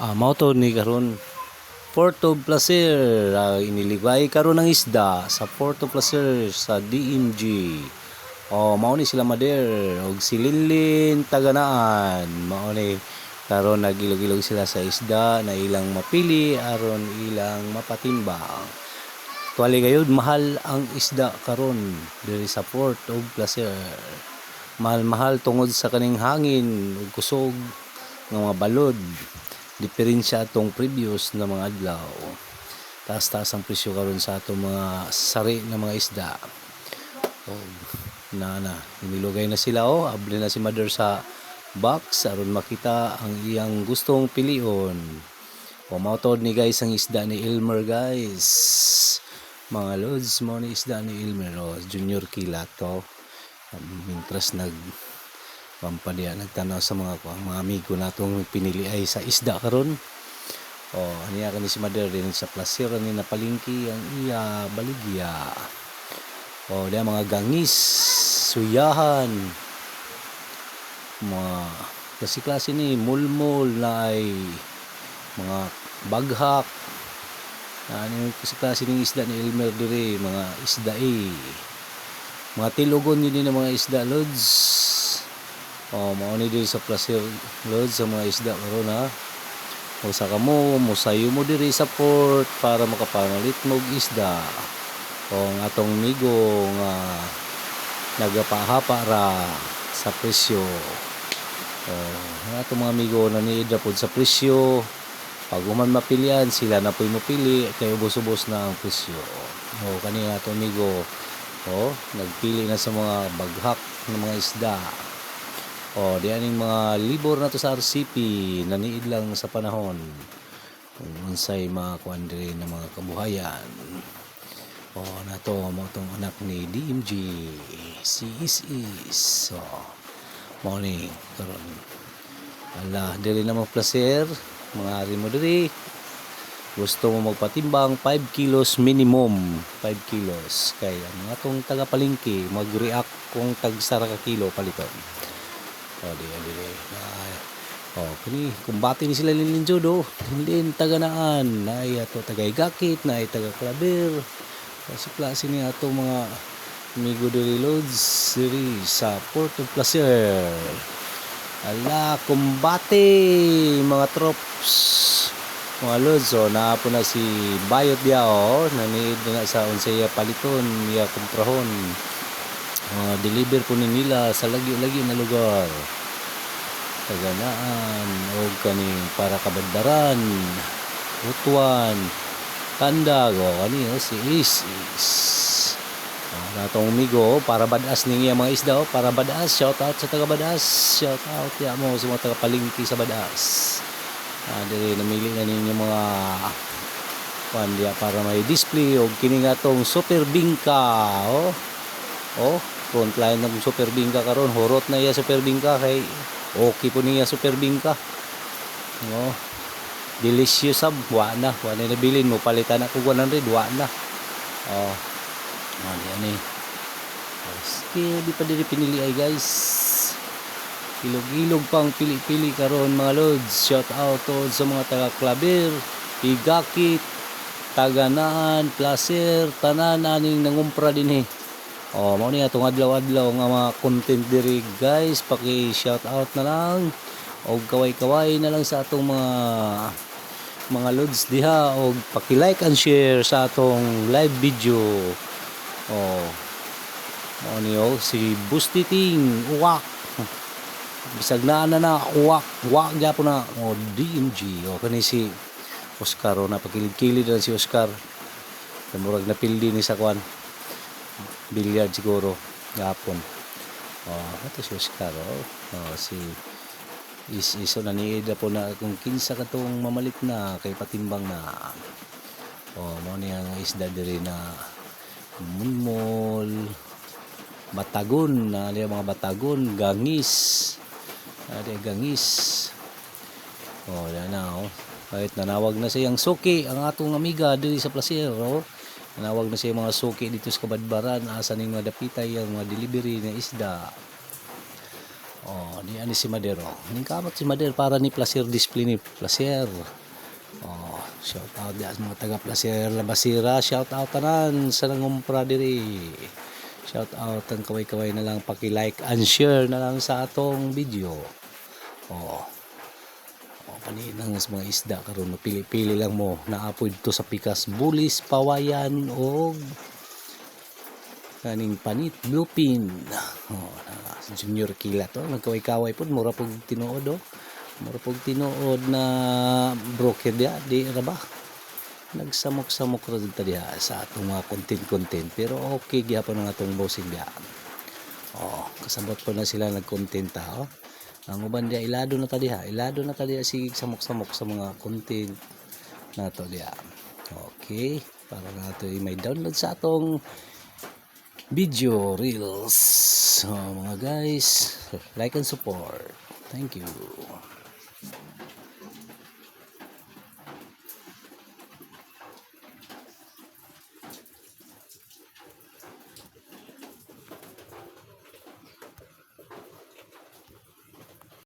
Mao to ni karon Port of Placer, iniligay karon ng isda sa Port of Placer sa DMG. Mao ni sila mader og sililin taganaan. Mao ni karon nagilog-ilog sila sa isda na ilang mapili aron ilang mapatimbang. Tuwali gayud mahal ang isda karon diri sa Port of Placer. Mahal tungod sa kaning hangin ug kusog ng mga balod. Diferensya atong previous na mga adlaw. Taas-taas ang presyo karon sa atong mga sari na mga isda. Nimilugay na sila abli na si mother sa box aron makita ang iyang gustong pilion. Mao to ni guys ang isda ni Elmer guys. Mga lods mo ni isda ni Elmer junior kilat to. Mintras nagtanaw sa mga amigo natong pinili ay sa isda karon. Aniya kani si mother din sa placer ni napalingki ang iya baligya. Diya mga gangis, suyahan, mga klase ni mulmol na ay mga baghak. Ano klase ng isda ni Elmer dire, mga isda mga tilugon yun din ng mga isda lods. Mao ni diri sa placer lods sa mga isda karon ha. Sa kamo musayo mo diri sa port para makapanalit mo og isda. Ang atong migo nga nagapahapa ra sa presyo. Ang atong mga migo na niid pod sa presyo. Pag man mapilian sila na po'y mapili kay ubos-ubos na ang presyo. Kani atong migo nagpili na sa mga baghak ng mga isda. Diyan yung mga libor na to sa RCP naniid lang sa panahon. Kung unsay mga kuan diri na mga kabuhayan. Nato mo tong anak ni DMG si Is. Mao ni karon. Diri na mo placer, mga ari mo diri. Gusto mo magpatimbang 5 kilos minimum, 5 kilos kay ang atong taga palengke mag-react kung tag sara ka kilo paliton. Kini kumbati ni sila lilinjod hindi taganaan na ay ato tagay gakit na ay taga klaber. Klase ni ato mga amigo diri lods diri sa Port of Placer. Kumbati mga troops mga lods naapo na si Bayot dia naniid na sa unsaya paliton niya kumprahon. Deliver po nila sa lagi-lagi na lugar. Taganaan o kaning para kabadbaran, Utuan, Tandag si Is. Natong umigo para badaas niya mga isda para badaas. Shout out sa taga badaas. Shout out ya mo sa mga taga palengke sa badaas. Dili namili na ninyo mga pandiya para may display og kini nga tong super bingka front line ng super bingka karon horot na iya super bingka kay okay po niya super bingka delicious wa na nabilin mo palitan ako 100 wa na yan di pa diri pinili ay guys ilog pang pili-pili karon mga lods. Shout out sa mga taga Klaber, Igakit, Taganaan, Placer, tanan aning nangumpra dinhi. Mao ni atong adlaw-adlaw nga mga content diri guys. Paki-shout out na lang og kaway-kaway na lang sa atong mga lods diha og paki-like and share sa atong live video. Mao ni si Bustiting uwak. Bisag na uwak gyapon na DMG kani si Oscar na pagkilid-kilid na si Oscar. Murag napildi ni sa kwan. Bilyard siguro gapon. Ito si Oscar si iso na niida po na kung kinsa katong mamalit na kay patimbang na. Mao ni ang isda diri na mulmol, batagon na mga batagon, gangis. Gangis. Yan na kahit nanawag na siyang suki ang atong amiga diri sa placer nanawag na siya mga suki dito sa Kabadbaran asa ning mga dapitay ang mga delivery na isda. Oh, ni ani si Madero. Ning kamot si Madero para ni Placer display ni Placer. Oh, shout out di mga taga Placer Labasira, shout out tanan sa nangumpra diri. Shout out ang kaway-kaway na lang paki-like and share na lang sa atong video. Oh. Oh, paninang sa mga isda karon mapili-pili lang mo naapoy dito sa pikas bulis, pawayan o kaning panit bluepin. Oh, junior kila to nagkaway-kaway pud mura pug tinuod oh. Mura pug tinuod na broker dia di ra ba. Nagsamok-samok ra dito diha sa atong mga content pero okay gyapon ang atong bossing dia. Oh, kasabot po na sila nag-content ta oh. Ang uban dia ilado na ta diha si samok-samok sa mga content nato diha. Okay, para nato may download sa atong video reels. So, mga guys, like and support. Thank you.